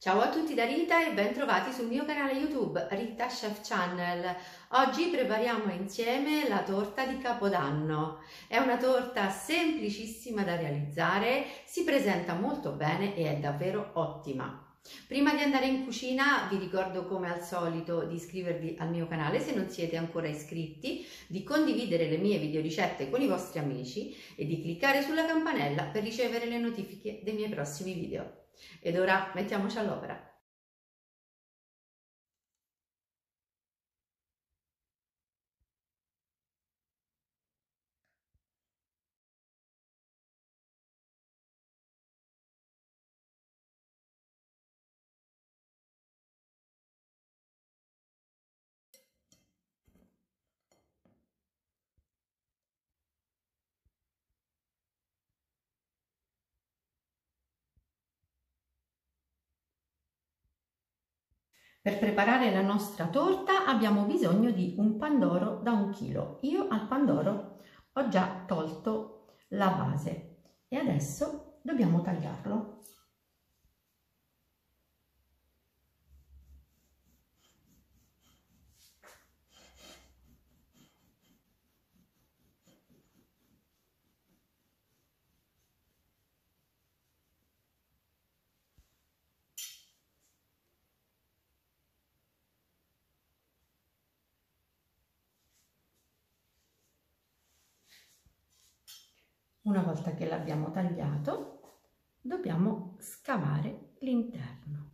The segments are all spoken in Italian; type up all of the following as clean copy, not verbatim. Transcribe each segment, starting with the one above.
Ciao a tutti da Rita e ben trovati sul mio canale YouTube Rita Chef Channel. Oggi prepariamo insieme la torta di Capodanno. È una torta semplicissima da realizzare, si presenta molto bene e è davvero ottima. Prima di andare in cucina vi ricordo come al solito di iscrivervi al mio canale se non siete ancora iscritti, di condividere le mie videoricette con i vostri amici e di cliccare sulla campanella per ricevere le notifiche dei miei prossimi video. Ed ora mettiamoci all'opera. Per preparare la nostra torta abbiamo bisogno di un pandoro da 1 chilo. Io al pandoro ho già tolto la base e adesso dobbiamo tagliarlo. Una volta che l'abbiamo tagliato, dobbiamo scavare l'interno.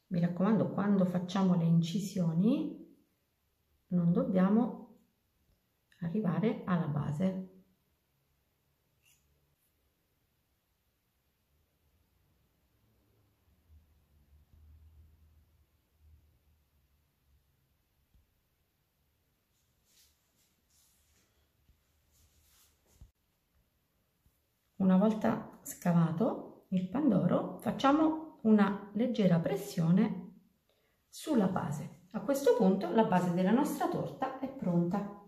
Mi raccomando, quando facciamo le incisioni non dobbiamo arrivare alla base. Una volta scavato il pandoro, facciamo una leggera pressione sulla base. A questo punto la base della nostra torta è pronta.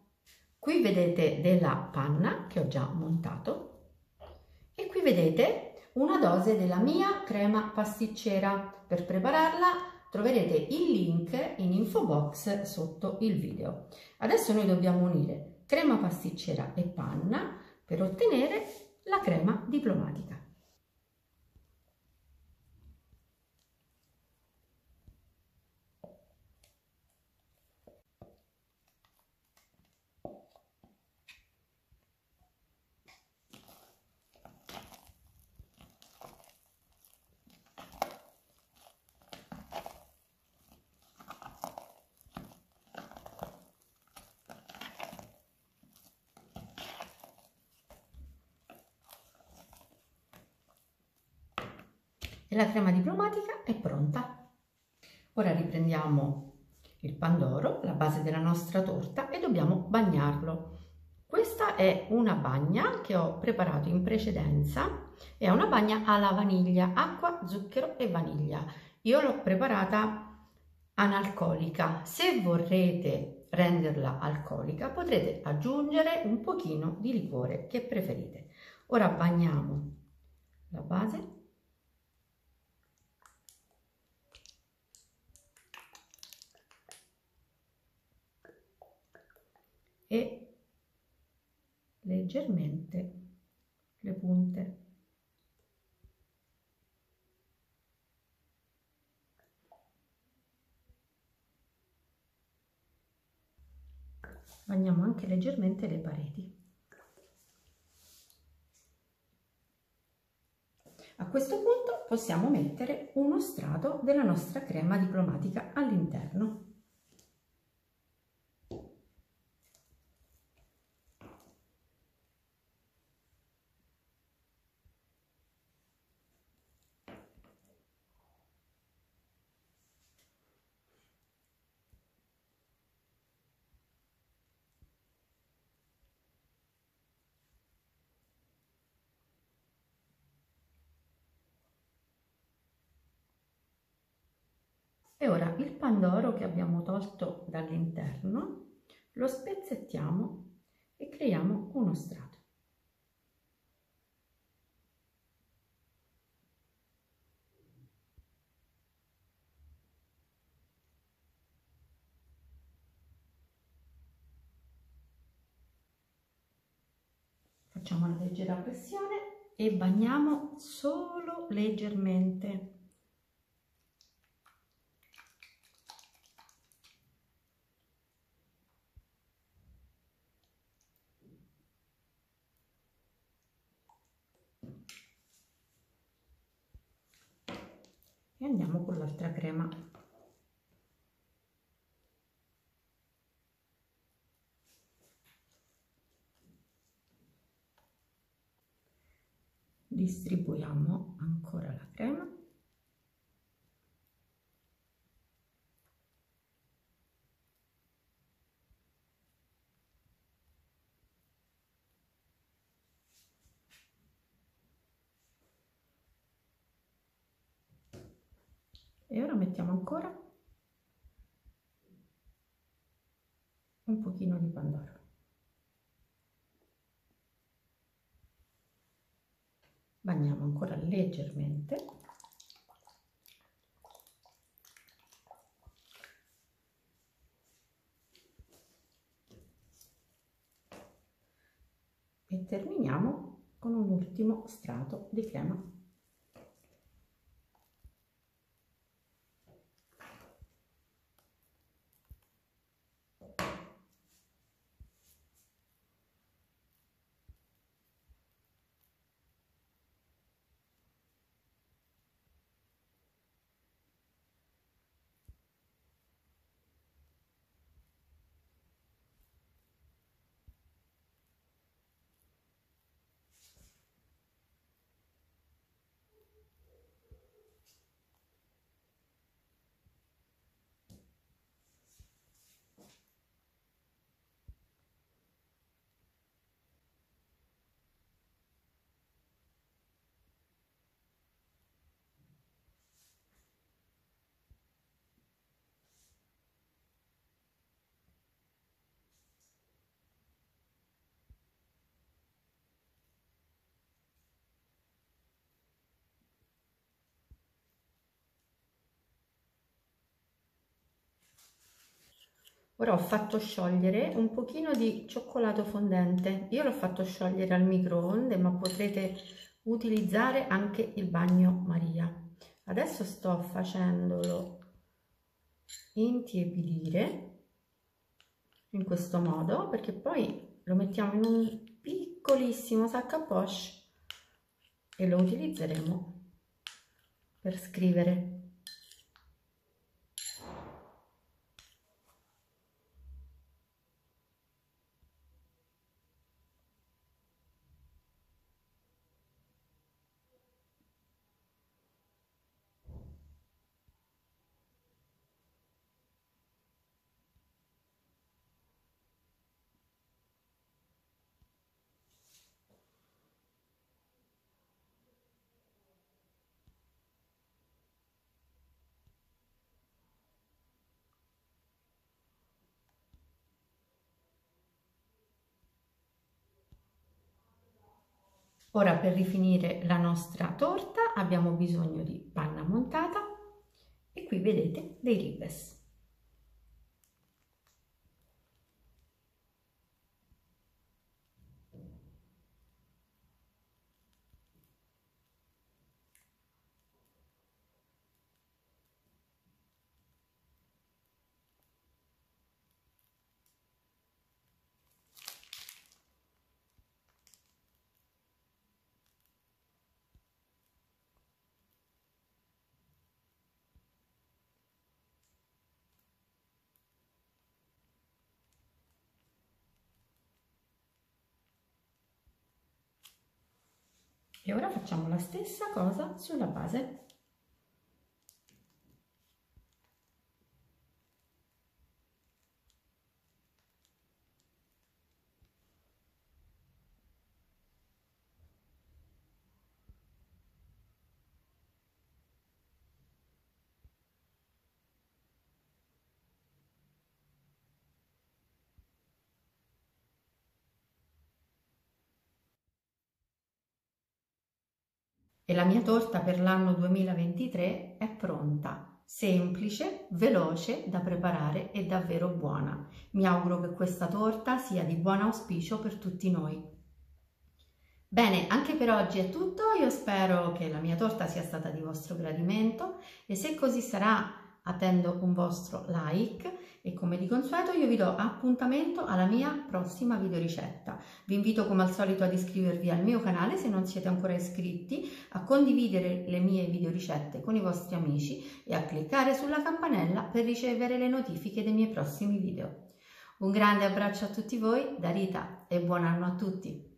Qui vedete della panna che ho già montato e qui vedete una dose della mia crema pasticcera. Per prepararla troverete il link in info box sotto il video. Adesso noi dobbiamo unire crema pasticcera e panna per ottenere la crema diplomatica. E la crema diplomatica è pronta. Ora riprendiamo il pandoro, la base della nostra torta, e dobbiamo bagnarlo. Questa è una bagna che ho preparato in precedenza, è una bagna alla vaniglia, acqua, zucchero e vaniglia. Io l'ho preparata analcolica. Se vorrete renderla alcolica potrete aggiungere un pochino di liquore che preferite. Ora bagniamo la base e leggermente le punte. Bagniamo anche leggermente le pareti. A questo punto possiamo mettere uno strato della nostra crema diplomatica all'interno. E ora il pandoro che abbiamo tolto dall'interno lo spezzettiamo e creiamo uno strato. Facciamo una leggera pressione e bagniamo solo leggermente. E andiamo con l'altra crema. Distribuiamo ancora la crema. E ora mettiamo ancora un pochino di pandoro. Bagniamo ancora leggermente. E terminiamo con un ultimo strato di crema. Ora ho fatto sciogliere un pochino di cioccolato fondente. Io l'ho fatto sciogliere al microonde, ma potrete utilizzare anche il bagnomaria. Adesso sto facendolo intiepidire in questo modo, perché poi lo mettiamo in un piccolissimo sac à poche e lo utilizzeremo per scrivere. Ora per rifinire la nostra torta abbiamo bisogno di panna montata e qui vedete dei ribes. E ora facciamo la stessa cosa sulla base. E la mia torta per l'anno 2023 è pronta, semplice, veloce da preparare e davvero buona. Mi auguro che questa torta sia di buon auspicio per tutti noi. Bene, anche per oggi è tutto, io spero che la mia torta sia stata di vostro gradimento e se così sarà attendo un vostro like e come di consueto io vi do appuntamento alla mia prossima videoricetta. Vi invito come al solito ad iscrivervi al mio canale se non siete ancora iscritti, a condividere le mie videoricette con i vostri amici e a cliccare sulla campanella per ricevere le notifiche dei miei prossimi video. Un grande abbraccio a tutti voi da Rita e buon anno a tutti!